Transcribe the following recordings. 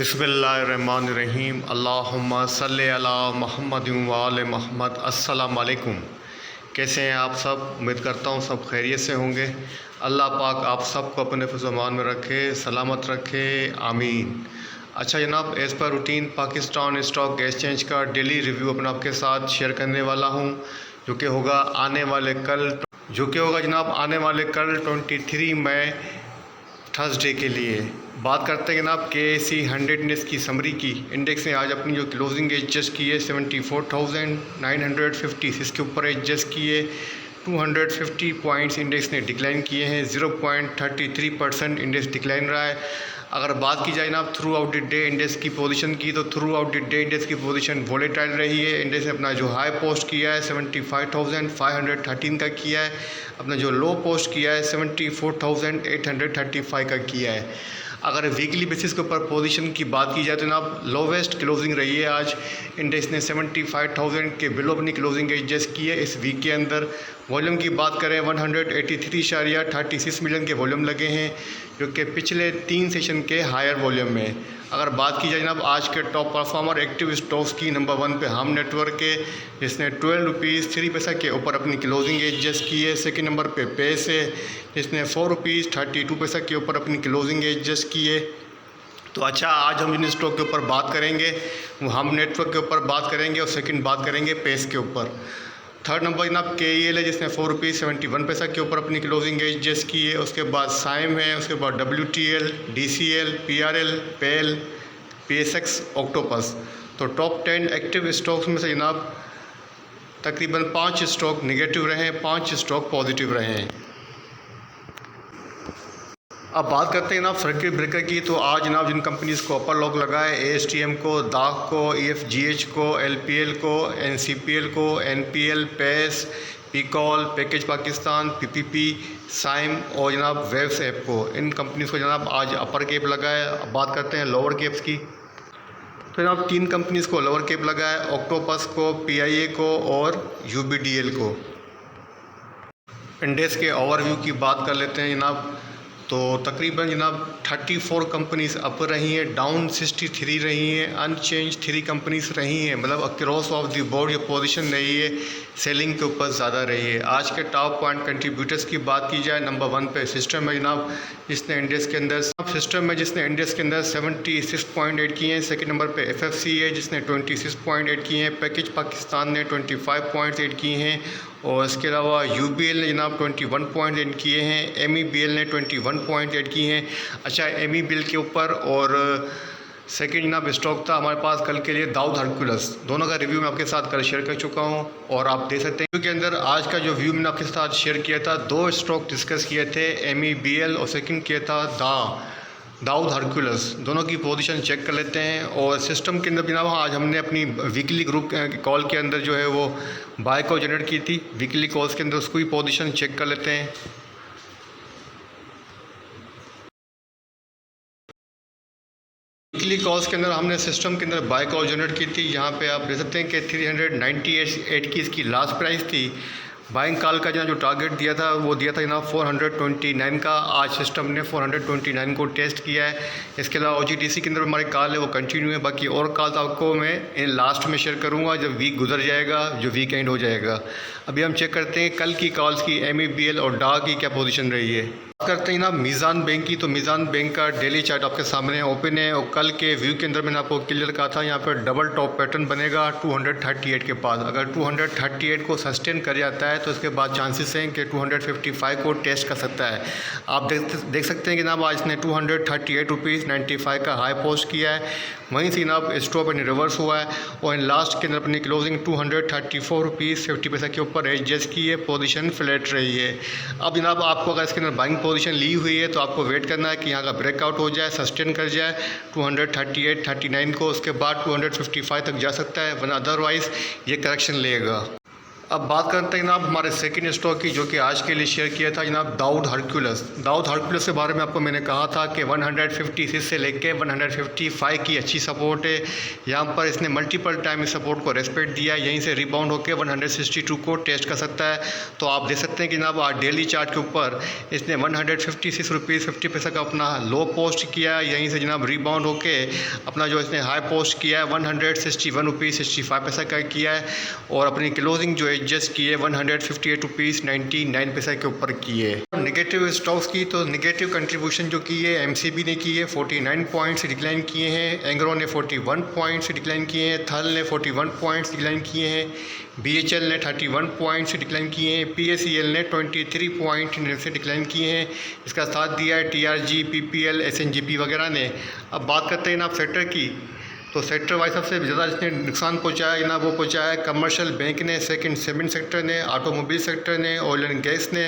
बिस्मिल्लाहिर्रहमानिर्रहीम। अल्लाहुम्मा सल्लि अला मुहम्मद व आले मुहम्मद। अस्सलाम वालेकुम। कैसे हैं आप सब? उम्मीद करता हूँ सब खैरियत से होंगे। अल्लाह पाक आप सबको अपने फ़िज़-ओ-अमान में रखे, सलामत रखे, आमीन। अच्छा जनाब, as per routine Pakistan stock exchange का डेली रिव्यू अपना आपके साथ शेयर करने वाला हूँ, जो कि होगा आने वाले कल 23 मई थर्सडे के लिए। बात करते हैं जनाब KSE 100 इंडेक्स की समरी की। इंडेक्स ने आज अपनी जो क्लोजिंग एडजस्ट की है 74,956 के ऊपर एडजस्ट किए। 250 पॉइंट्स इंडेक्स ने डिक्लाइन किए हैं। 0.33% इंडेक्स डिक्लाइन रहा है। अगर बात की जाए ना through out the day index की पोजीशन की, तो through out the day index की पोजीशन वोलेटाइल रही है। इंडेक्स ने अपना जो हाई पोस्ट किया है 75,513 का किया है। अपना जो लो पोस्ट किया है 74,835 का किया है। अगर वीकली बेसिस के ऊपर पोजीशन की बात की जाए तो ना लोवेस्ट क्लोजिंग रही है आज। इंडेक्स ने 75,000 के बिलो अपनी क्लोजिंग एडजस्ट की है इस वीक के अंदर। वॉल्यूम की बात करें 183.36 मिलियन के वॉल्यूम लगे हैं, जो कि पिछले 3 सेशन के हायर वॉल्यूम में। अगर बात की जाए जनाब आज के टॉप परफॉर्मर एक्टिव स्टॉक्स की, नंबर 1 पे हम नेटवर्क के, जिसने 12 रुपीज़ 3 पैसा के ऊपर अपनी क्लोजिंग एडजस्ट की है। सेकेंड नंबर पे पेस है, जिसने 4 रुपीज़ 32 पैसा के ऊपर अपनी क्लोजिंग एडजस्ट की है। तो अच्छा, आज हम जिन स्टॉक के ऊपर बात करेंगे वो हम नेटवर्क के ऊपर बात करेंगे और सेकंड बात करेंगे पेस के ऊपर। थर्ड नंबर जनाब KEL है, जिसने 4 रुपीज़ 71 पैसा के ऊपर अपनी क्लोजिंग एडजस्ट की है। उसके बाद साइम है, उसके बाद WTL, DCL, PRL, PEL, PSX, octopus. तो टॉप 10 एक्टिव स्टॉक्स में से जनाब तकरीबन 5 स्टॉक निगेटिव रहे हैं, 5 स्टॉक पॉजिटिव रहे हैं। अब बात करते हैं जनाब सर्किट ब्रेकर की। तो आज जनाब जिन कंपनीज़ को अपर लॉक लगा है, ASTM को, दाग को, EFGH को, LPL को, NCPL को, NPL, PES, PCOL, package Pakistan, PPP, Saim और जनाब वेब्स ऐप को, इन कंपनीज़ को जनाब आज अपर कैप लगा है। अब बात करते हैं लोअर कैप्स की। तो जनाब 3 कंपनीज़ को लोअर कैप लगा है, ऑक्टोपस को, PIA को और UBDL को। इंडेक्स के ओवरव्यू की बात कर लेते हैं जनाब। तो तकरीबन जनाब 34 कंपनीज़ अप रही हैं, डाउन 63 रही हैं, अनचेंज 3 कंपनीज़ रही हैं। मतलब अक्रॉस ऑफ द बोर्ड ये पोजीशन रही है, सेलिंग के ऊपर ज़्यादा रही है। आज के टॉप पॉइंट कंट्रीब्यूटर्स की बात की जाए, नंबर 1 पे सिस्टम है जनाब, जिसने इंडेक्स के अंदर 76.8 किए हैं। सेकंड नंबर पे FFC है, जिसने 26.8 किए हैं। पैकेज पाकिस्तान ने 25.8 किए हैं और इसके अलावा UBL ने जनाब 21.8 किए हैं। MEBL ने 21.8 किए हैं। अच्छा, MEBL के ऊपर और सेकेंड जनाब स्टॉक था हमारे पास कल के लिए दाऊद हरकुलस। दोनों का रिव्यू मैं आपके साथ कल शेयर कर चुका हूं और आप देख सकते हैं के अंदर आज का जो व्यू मैंने आपके साथ शेयर किया था, 2 स्टॉक डिस्कस किए थे, MEBL और सेकेंड किया था दाऊद हरकुलस। दोनों की पोजीशन चेक कर लेते हैं। और सिस्टम के अंदर जनाब आज हमने अपनी वीकली ग्रुप कॉल के अंदर जो है वो बाय को जनरेट की थी। वीकली कॉल्स के अंदर उसको भी पोजीशन चेक कर लेते हैं। वीकली कॉल्स के अंदर हमने सिस्टम के अंदर बाय कॉल जनरेट की थी। यहाँ पे आप देख सकते हैं कि 398 की इसकी लास्ट प्राइस थी। बाइंग कॉल का जो टारगेट दिया था वो दिया था जनाब 429 का। आज सिस्टम ने 429 को टेस्ट किया है। इसके अलावा OGTC के अंदर हमारी कॉल है वो कंटिन्यू है। बाकी और कॉल आपको मैं इन लास्ट में शेयर करूंगा जब वीक गुजर जाएगा, जो वीकेंड हो जाएगा। अभी हम चेक करते हैं कल की कॉल्स की, MEBL और DAG की क्या पोजीशन रही है। बात करते हैं ना मीज़ान बैंक की। तो मीज़ान बैंक का डेली चार्ट आपके सामने ओपन है और कल के व्यू के अंदर मैंने आपको क्लियर कहा था यहाँ पर डबल टॉप पैटर्न बनेगा 238 के पास। अगर 238 को सस्टेन कर जाता है तो इसके बाद चांसेस हैं कि 255 को टेस्ट कर सकता है। आप देख सकते हैं कि जनाब आज इसने 238 रुपीज़ 95 का हाई पोस्ट किया है। वहीं से जनाब स्टॉप इन रिवर्स हुआ है और इन लास्ट के अंदर अपनी क्लोजिंग 234 रुपीज़ 50 पैसा के ऊपर एडजस्ट की है। पोजीशन फ्लैट रही है। अब जनाब आपको अगर इसके अंदर बाइंग पोजीशन ली हुई है तो आपको वेट करना है कि यहाँ का ब्रेकआउट हो जाए, सस्टेन कर जाए 238-39 को। उसके बाद 255 तक जा सकता है, वरना अदरवाइज़ ये करेक्शन लेगा। अब बात करते हैं जनाब हमारे सेकंड स्टॉक की, जो कि आज के लिए शेयर किया था जनाब दाऊद हरक्यूलस के बारे में आपको मैंने कहा था कि 156 से लेके 155 की अच्छी सपोर्ट है। यहाँ पर इसने मल्टीपल टाइम इस सपोर्ट को रेस्पेक्ट दिया है, यहीं से रिबाउंड होकर 162 को टेस्ट कर सकता है। तो आप देख सकते हैं कि जनाब आज डेली चार्ट के ऊपर इसने 156 रुपीज़ 50 पैसा का अपना लो पोस्ट किया है, यहीं से जनाब रिबाउंड होकर अपना जो इसने हाई पोस्ट किया है 161 रुपीज़ 65 पैसा का किया है, और अपनी क्लोजिंग जो एडजस्ट किए 158 रुपीज़ 99 पैसा के ऊपर किए। नेगेटिव स्टॉक्स की तो नेगेटिव कंट्रीब्यूशन जो की है एमसीबी ने की है, 49 पॉइंट्स डिक्लाइन किए हैं, एंग्रो ने 41 पॉइंट्स डिक्लाइन किए हैं, थल ने 41 पॉइंट्स डिक्लाइन किए हैं, बीएचएल ने 31 पॉइंट्स डिक्लाइन किए हैं, पीएसईएल ने 23 पॉइंट से डिक्लाइन किए हैं। इसका साथ दिया है टीआरजी, पीपीएल, एसएनजीपी वगैरह ने। अब बात करते हैं ना आप सेक्टर की, तो सेक्टर वाइज सबसे ज़्यादा जिसने नुकसान पहुंचाया ना वो पहुंचाया है कमर्शियल बैंक ने, सेकंड सीमेंट सेक्टर ने, ऑटोमोबाइल सेक्टर ने, ऑयल एंड गैस ने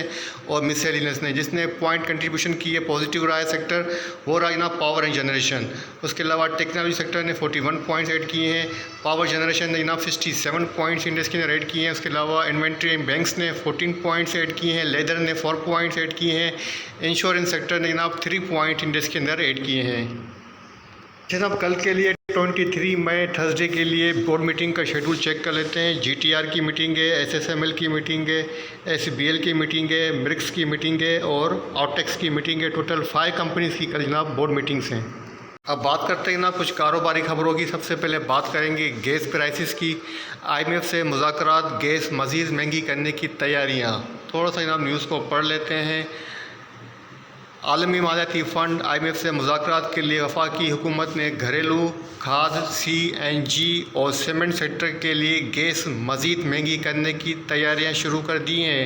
और मिसलेनियस ने। जिसने पॉइंट कंट्रीब्यूशन की है पॉजिटिव रहा है सेक्टर, वो रहा ना पावर एंड जनरेशन। उसके अलावा टेक्नोलॉजी सेक्टर ने 41 पॉइंट्स ऐड किए हैं, पावर जनरेशन ने जनाब 67 पॉइंट्स इंडस्ट्री ने ऐड किए हैं। उसके अलावा इन्वेंट्री एंड बैंक्स ने 14 पॉइंट्स ऐड किए हैं, लेदर ने 4 पॉइंट्स ऐड किए हैं, इंश्योरेंस सेक्टर ने जनाब 3 पॉइंट इंडस्ट्री के अंदर ऐड किए हैं। जनाब कल के लिए 23 मई थर्सडे के लिए बोर्ड मीटिंग का शेड्यूल चेक कर लेते हैं। जीटीआर की मीटिंग है, एसएसएमएल की मीटिंग है, एसबीएल की मीटिंग है, मिर्क्स की मीटिंग है और आउटेक्स की मीटिंग है। टोटल 5 कंपनीज़ की कल जनाब बोर्ड मीटिंग्स हैं। अब बात करते हैं ना कुछ कारोबारी खबरों की। सबसे पहले बात करेंगे गैस प्राइसेस की। आईएमएफ से मुज़ाकरात, गैस मज़ीद महंगी करने की तैयारियाँ। थोड़ा सा जनाब न्यूज़ को पढ़ लेते हैं। आलमी मालियाती फ़ंड आईएमएफ से मुज़ाकरात के लिए वफाकी हुकूमत ने घरेलू खाद, सीएनजी और सीमेंट सेक्टर के लिए गैस मज़ीद महंगी करने की तैयारियां शुरू कर दी हैं।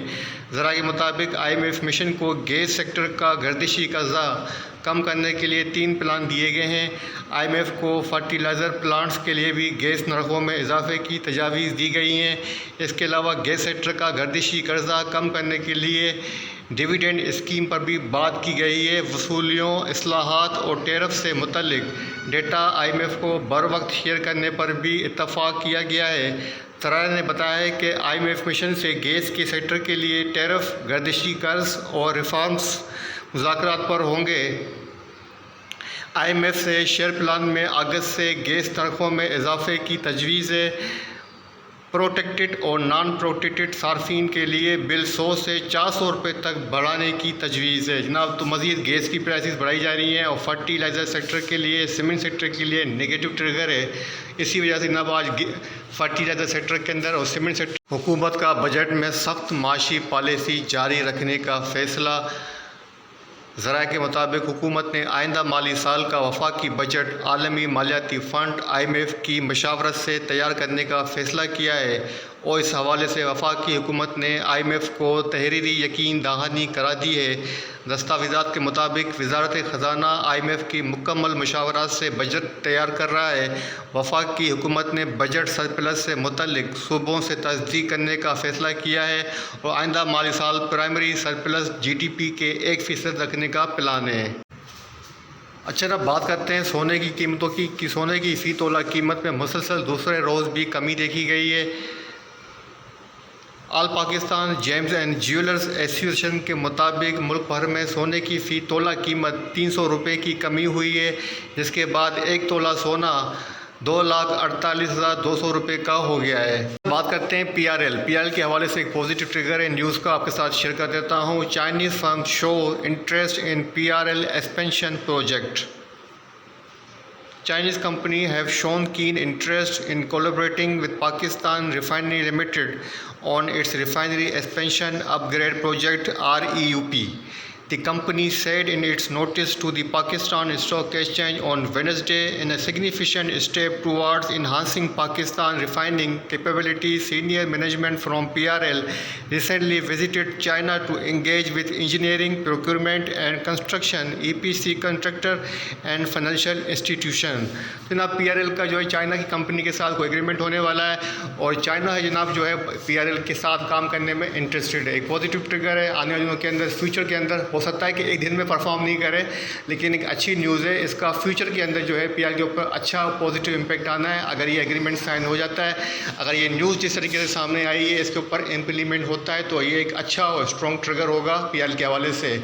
ज़रा के मुताबिक आईएमएफ मिशन को गैस सेक्टर का गर्दिशी कर्जा कम करने के लिए 3 प्लान दिए गए हैं। आईएमएफ को फर्टिलाइज़र प्लांट्स के लिए भी गैस नरखों में इजाफे की तजावीज़ दी गई हैं। इसके अलावा गैस सेक्टर का गर्दिशी कर्जा कम करने के लिए डिविडेंड स्कीम पर भी बात की गई है। वसूलियों, इस्लाहात और टैरिफ से मुतल्लिक डेटा आईएमएफ को बर वक्त शेयर करने पर भी इत्तफाक किया गया है। सराय ने बताया है कि आईएमएफ मिशन से गैस के सेक्टर के लिए टैरिफ, गर्दिशी कर्ज और रिफॉर्म्स मुज़ाकरात पर होंगे। आईएमएफ से शेयर प्लान में अगस्त से गैस नरखों में इजाफे की तजवीज़ है। प्रोटेक्टेड और नॉन प्रोटेक्टेड सार्फिन के लिए बिल 100 से 400 रुपये तक बढ़ाने की तजवीज़ है जनाब। तो मज़ीद गैस की प्राइसेस बढ़ाई जा रही हैं और फर्टिलाइज़र सेक्टर के लिए, सीमेंट सेक्टर के लिए नेगेटिव ट्रिगर है। इसी वजह से जनाब आज फर्टिलाइज़र सेक्टर के अंदर और सीमेंट सेक्टर हुकूमत का बजट में सख्त माशी पॉलिसी जारी रखने का फ़ैसला। ज़रा के मुताबिक हुकूमत ने आइंदा माली साल का वफाकी बजट आलमी मालियाती फ़ंड आईएमएफ की मशावरत से तैयार करने का फ़ैसला किया है और इस हवाले से वफाकी हुकूमत ने आईएमएफ को तहरीरी यकीन दहानी करा दी है। दस्तावेज़ात के मुताबिक वज़ारत ख़ज़ाना आईएमएफ की मुकम्मल मशावरात से बजट तैयार कर रहा है। वफाकी हुकूमत ने बजट सरप्लस से मुतल्लिक सूबों से तस्दीक करने का फ़ैसला किया है और आइंदा माली साल प्राइमरी सरप्लस जीडीपी के 1% रखने का प्लान है। अच्छा, अब बात करते हैं सोने की कीमतों की कि सोने की फ़ी तोला कीमत में मुसलसल दूसरे रोज़ भी कमी देखी गई है। All Pakistan James and jewellers association के मुताबिक मुल्क भर में सोने की फ़ी तोला कीमत 300 रुपये की कमी हुई है, जिसके बाद 1 तोला सोना 2,48,200 रुपये का हो गया है। बात करते हैं पीआरएल के हवाले से एक पॉजिटिव ट्रिगर है न्यूज़ का आपके साथ शेयर कर देता हूँ। Chinese firm show interest in PRL expansion project. Chinese company have shown keen interest in collaborating with Pakistan Refinery Limited on its refinery expansion upgrade project REUP. The company said in its notice to the Pakistan Stock Exchange on Wednesday, in a significant step towards enhancing Pakistan refining capabilities. Senior management from PRL recently visited China to engage with engineering, procurement and construction, EPC contractor and financial institution. जनाब PRL का जो है China की company के साथ कोई agreement होने वाला है और चाइना है जनाब जो है PRL के साथ काम करने में इंटरेस्टेड है। एक पॉजिटिव ट्रिगर है, आने वाले दिनों के अंदर फ्यूचर के अंदर हो सकता है कि एक दिन में परफॉर्म नहीं करे, लेकिन एक अच्छी न्यूज़ है, इसका फ्यूचर के अंदर जो है पीएल के ऊपर अच्छा पॉजिटिव इम्पैक्ट आना है अगर ये एग्रीमेंट साइन हो जाता है। अगर ये न्यूज़ जिस तरीके से सामने आई है इसके ऊपर इम्प्लीमेंट होता है तो ये एक अच्छा और स्ट्रॉन्ग ट्रिगर होगा पीएल के हवाले से।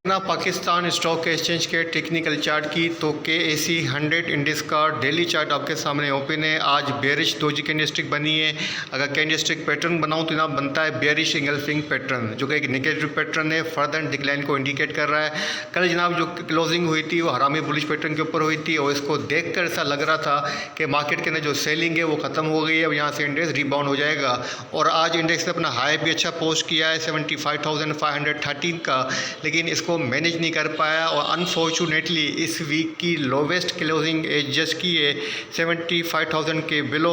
ना पाकिस्तान स्टॉक एक्सचेंज के टेक्निकल चार्ट की तो KSE 100 इंडेक्स का डेली चार्ट आपके सामने ओपन है। आज बेरिश डोजी कैंडलस्टिक बनी है। अगर कैंडलस्टिक पैटर्न बनाऊं तो जनाब बनता है बेरिश इंगल्फिंग पैटर्न, जो कि एक नेगेटिव पैटर्न है, फर्दर डिक्लाइन को इंडिकेट कर रहा है। कल जनाब जो क्लोजिंग हुई थी वो हरामी बुलिश पैटर्न के ऊपर हुई थी और इसको देखकर ऐसा लग रहा था कि मार्केट के अंदर जो सेलिंग है वो ख़त्म हो गई है, अब यहाँ से इंडेक्स रिबाउंड हो जाएगा। और आज इंडेक्स ने अपना हाई भी अच्छा पोस्ट किया है 75,513 का, लेकिन इसको मैनेज नहीं कर पाया और अनफॉर्चुनेटली इस वीक की लोवेस्ट क्लोजिंग एडजस्ट की है 75,000 के बिलो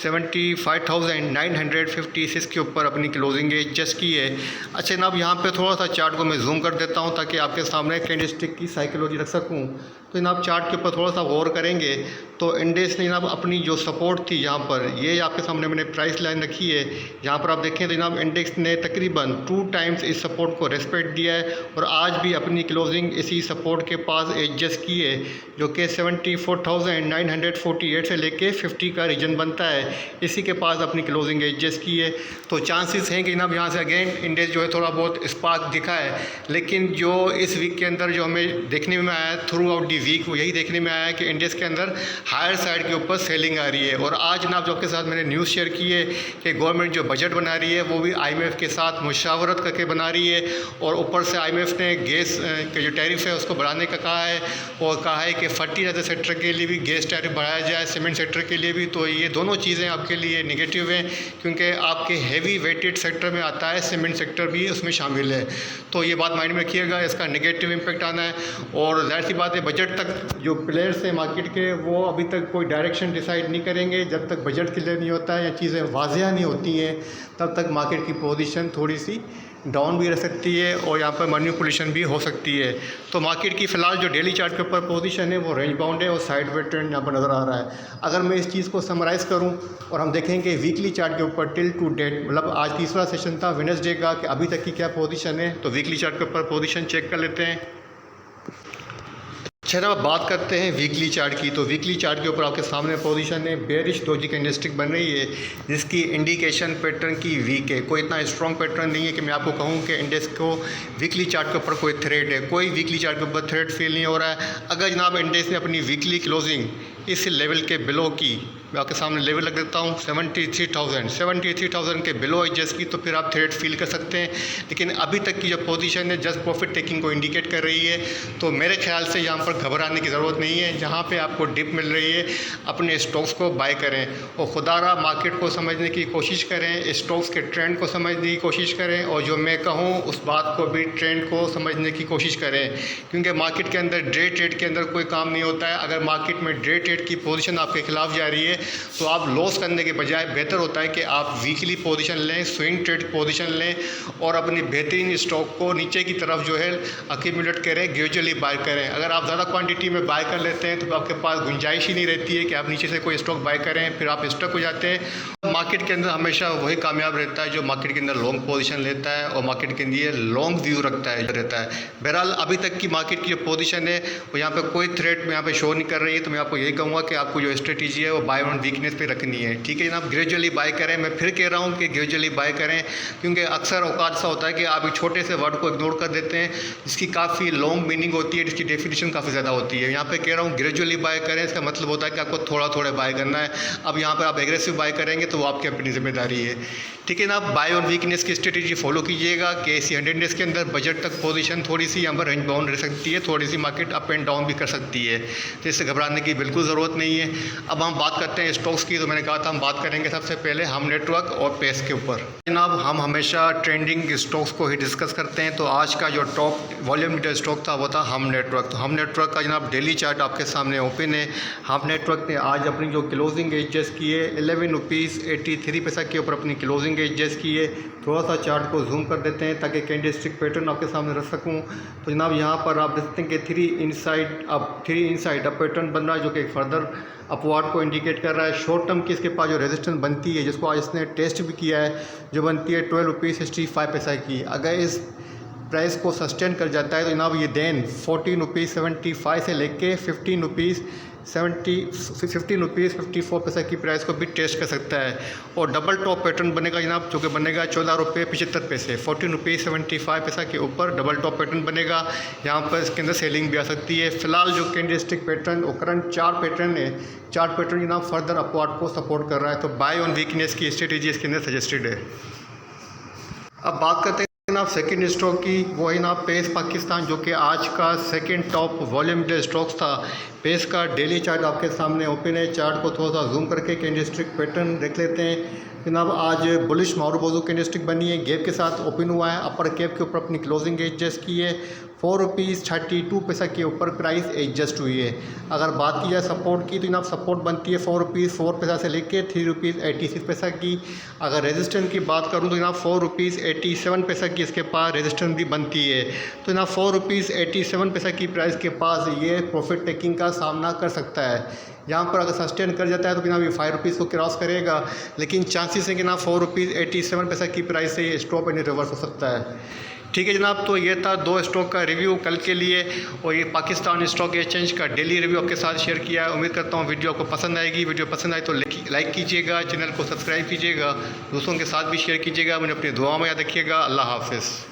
75,956 के ऊपर अपनी क्लोजिंग एडजस्ट की है। अच्छा जनाब, यहाँ पे थोड़ा सा चार्ट को मैं जूम कर देता हूँ ताकि आपके सामने कैंडलस्टिक की साइकोलॉजी रख सकूँ। तो जनाब चार्ट के ऊपर थोड़ा सा गौर करेंगे तो इंडेक्स ने जनाब अपनी जो सपोर्ट थी यहाँ पर, ये आपके सामने मैंने प्राइस लाइन रखी है, यहाँ पर आप देखें तो जनाब इंडेक्स ने तकरीबन 2 टाइम्स इस सपोर्ट को रेस्पेक्ट दिया है और आज भी अपनी क्लोजिंग इसी सपोर्ट के पास एडजस्ट की है, जो कि 74,948 से लेके 50 का रीजन बनता है, इसी के पास अपनी क्लोजिंग एडजस्ट की है। तो चांसेस हैं कि जनाब यहाँ से अगेन इंडेक्स जो है थोड़ा बहुत स्पार्क दिखा है, लेकिन जो इस वीक के अंदर जो हमें देखने में आया थ्रू आउट दी वीक वो यही देखने में आया कि इंडेक्स के अंदर हायर साइड के ऊपर सेलिंग आ रही है। और आज जनाब जो आपके साथ मैंने न्यूज़ शेयर की है कि गवर्नमेंट जो बजट बना रही है वो भी IMF के साथ मुशावरत करके बना रही है और ऊपर से IMF ने गैस के जो टैरिफ है उसको बढ़ाने का कहा है और कहा है कि फर्टिलाइजर सेक्टर के लिए भी गैस टैरिफ बढ़ाया जाए, सीमेंट सेक्टर के लिए भी। तो ये दोनों चीज़ें आपके लिए नेगेटिव हैं क्योंकि आपके हैवी वेटेड सेक्टर में आता है, सीमेंट सेक्टर भी उसमें शामिल है। तो ये बात माइंड में रखिएगा, इसका नेगेटिव इम्पैक्ट आना है। और जाहिर सी बात है बजट तक जो प्लेयर्स हैं मार्केट के वो अभी तक कोई डायरेक्शन डिसाइड नहीं करेंगे, जब तक बजट क्लियर नहीं होता है या चीज़ें वाज़िया नहीं होती हैं तब तक मार्केट की पोजीशन थोड़ी सी डाउन भी रह सकती है और यहाँ पर मैनिपुलेशन भी हो सकती है। तो मार्केट की फ़िलहाल जो डेली चार्ट के ऊपर पोजीशन है वो रेंज बाउंड है और साइडवेज ट्रेंड यहाँ पर नज़र आ रहा है। अगर मैं इस चीज़ को समराइज़ करूँ और हम देखेंगे वीकली चार्ट के ऊपर टिल टू डेट, मतलब आज तीसरा सेशन था वेडनेसडे का, कि अभी तक की क्या पोजीशन है, तो वीकली चार्ट के ऊपर पोजीशन चेक कर लेते हैं। अच्छा अब बात करते हैं वीकली चार्ट की। तो वीकली चार्ट के ऊपर आपके सामने पोजीशन है बेरिश डोजी कैंडलस्टिक बन रही है जिसकी इंडिकेशन पैटर्न की वीक है। कोई इतना स्ट्रॉन्ग पैटर्न नहीं है कि मैं आपको कहूँ कि इंडेक्स को वीकली चार्ट के ऊपर कोई थ्रेट है, कोई वीकली चार्ट के ऊपर थ्रेट फील नहीं हो रहा है। अगर जनाब इंडेक्स ने अपनी वीकली क्लोजिंग इस लेवल के बिलो की, मैं आपके सामने लेवल रख देता हूँ 73,000 के बिलो एडजस्ट की, तो फिर आप थ्रेट फील कर सकते हैं। लेकिन अभी तक की जो पोजीशन है जस्ट प्रॉफिट टेकिंग को इंडिकेट कर रही है, तो मेरे ख्याल से यहाँ पर घबराने की ज़रूरत नहीं है। जहाँ पे आपको डिप मिल रही है अपने स्टॉक्स को बाय करें और खुदारा मार्केट को समझने की कोशिश करें, स्टॉक्स के ट्रेंड को समझने की कोशिश करें और जो मैं कहूँ उस बात को भी ट्रेंड को समझने की कोशिश करें, क्योंकि मार्केट के अंदर डे ट्रेड के अंदर कोई काम नहीं होता है। अगर मार्केट में डे ट्रेड की पोजीशन आपके खिलाफ जा रही है तो आप लॉस करने के बजाय बेहतर होता है कि आप वीकली पोजीशन लें, स्विंग ट्रेड पोजीशन लें और अपनी बेहतरीन स्टॉक को नीचे की तरफ जो है अक्यूमुलेट करें, ग्रेजुअली बाय करें। अगर आप ज़्यादा क्वांटिटी में बाय कर लेते हैं तो आपके पास गुंजाइश ही नहीं रहती है कि आप नीचे से कोई स्टॉक बाय करें, फिर आप स्टक हो जाते हैं। मार्केट के अंदर हमेशा वही कामयाब रहता है जो मार्केट के अंदर लॉन्ग पोजीशन लेता है और मार्केट के लिए लॉन्ग व्यू रहता है। बहरहाल अभी तक की मार्केट की जो पोजीशन है वो यहाँ पे कोई थ्रेट में यहाँ पे शो नहीं कर रही है, तो मैं आपको यही कहूँगा कि आपको जो स्ट्रेटेजी है वो बाय ऑन वीकनेस पे रखनी है। ठीक है जनाब, ग्रेजुअली बाय करें। मैं फिर कह रहा हूँ कि ग्रेजुअली बाय करें, क्योंकि अक्सर औकात ऐसा होता है कि आप एक छोटे से वर्ड को इग्नोर कर देते हैं जिसकी काफ़ी लॉन्ग मीनिंग होती है, जिसकी डेफिनेशन काफ़ी ज़्यादा होती है। यहाँ पे कह रहा हूँ ग्रेजुअली बाय करें, इसका मतलब होता है कि आपको थोड़ा थोड़ा बाय करना है। अब यहाँ पर आप एग्रेसिव बाय करेंगे तो वो आपकी अपनी जिम्मेदारी है। ठीक है ना, बाय ऑन वीकनेस की स्ट्रेटेजी फॉलो कीजिएगा कि KSE 100 इंडेक्स के अंदर बजट तक पोजीशन थोड़ी सी यहाँ पर रेंज बाउंड रह सकती है, थोड़ी सी मार्केट अप एंड डाउन भी कर सकती है, तो इससे घबराने की बिल्कुल ज़रूरत नहीं है। अब हम बात करते हैं स्टॉक्स की। तो मैंने कहा था हम बात करेंगे सबसे पहले हम नेटवर्क और पेस के ऊपर। जनाब हम हमेशा ट्रेंडिंग स्टॉक्स को ही डिस्कस करते हैं, तो आज का जो टॉप वॉल्यूम लीडर स्टॉक था वो था हम नेटवर्क। तो हम नेटवर्क का जनाब डेली चार्ट आपके सामने ओपन है। हम नेटवर्क ने आज अपनी जो क्लोजिंग एडजस्ट की है 11 रुपीज़ 83 पैसा के ऊपर अपनी क्लोजिंग एडजस्ट की है। थोड़ा सा चार्ट को जूम कर देते हैं ताकि कैंडलस्टिक पैटर्न आपके सामने रख सकूं। तो जनाब यहाँ पर आप देख सकते हैं कि 3 इनसाइड अप पैटर्न बन रहा है जो कि फर्दर अपवार्ड को इंडिकेट कर रहा है। शॉर्ट टर्म की इसके पास जो रेजिस्टेंस बनती है, जिसको आज इसने टेस्ट भी किया है, जो बनती है 12 रुपीज़ 65 पैसा की। अगर इस प्राइस को सस्टेन कर जाता है तो जनाब ये देन 14.75 से लेके 15 रुपीज़ 54 पैसा की प्राइस को भी टेस्ट कर सकता है। और डबल टॉप पैटर्न बनेगा जनाब, जो कि बनेगा 14 रुपये 75 पैसे, 14.75 पैसा के ऊपर डबल टॉप पैटर्न बनेगा। यहाँ पर इसके अंदर सेलिंग भी आ सकती है। फिलहाल जो कैंडलस्टिक पैटर्न और करंट चार्ट पैटर्न है, चार्ट पैटर्न जनाब फर्दर अपवर्ड को सपोर्ट कर रहा है, तो बाय ऑन वीकनेस की स्ट्रेटेजी इसके अंदर सजेस्टेड है। अब बात करते हैं जनाब सेकंड स्टॉक की, वो है जनाब पेस पाकिस्तान, जो कि आज का second top volume day stocks था। पेस का डेली चार्ट आपके सामने ओपन है। चार्ट को थोड़ा सा जूम करके कैंडलस्टिक पैटर्न देख लेते हैं जनाब। आज बुलिश मारूबाजू कैंडलस्टिक बनी है, गैप के साथ ओपन हुआ है। अपर कैप के ऊपर अपनी क्लोजिंग एडजस्ट की है। 4.32 पैसा के ऊपर प्राइस एडजस्ट हुई है। अगर बात की जाए सपोर्ट की, तो जनाब सपोर्ट बनती है 4 पैसा से लेके 3.86 पैसा की। अगर रेजिस्टेंस की बात करूं तो जनाब 4.87 पैसा की इसके पास रेजिस्टेंस भी बनती है। तो जनाब 4.87 पैसा की प्राइस के पास ये प्रॉफिट टेकिंग का सामना कर सकता है। यहाँ पर अगर सस्टेन कर जाता है तो जनाब ये 5 रुपीज़ को क्रॉस करेगा, लेकिन चांसेस है कि ना 4.87 पैसा की प्राइस से ये स्टॉप एंड रिवर्स हो सकता है। ठीक है जनाब, तो ये था 2 स्टॉक का रिव्यू कल के लिए, और ये पाकिस्तान स्टॉक एक्सचेंज का डेली रिव्यू आपके साथ शेयर किया है। उम्मीद करता हूँ वीडियो आपको पसंद आएगी। वीडियो पसंद आए तो लाइक कीजिएगा, चैनल को सब्सक्राइब कीजिएगा, दोस्तों के साथ भी शेयर कीजिएगा। मुझे अपनी दुआ में याद रखिएगा। अल्लाह हाफ़िज़।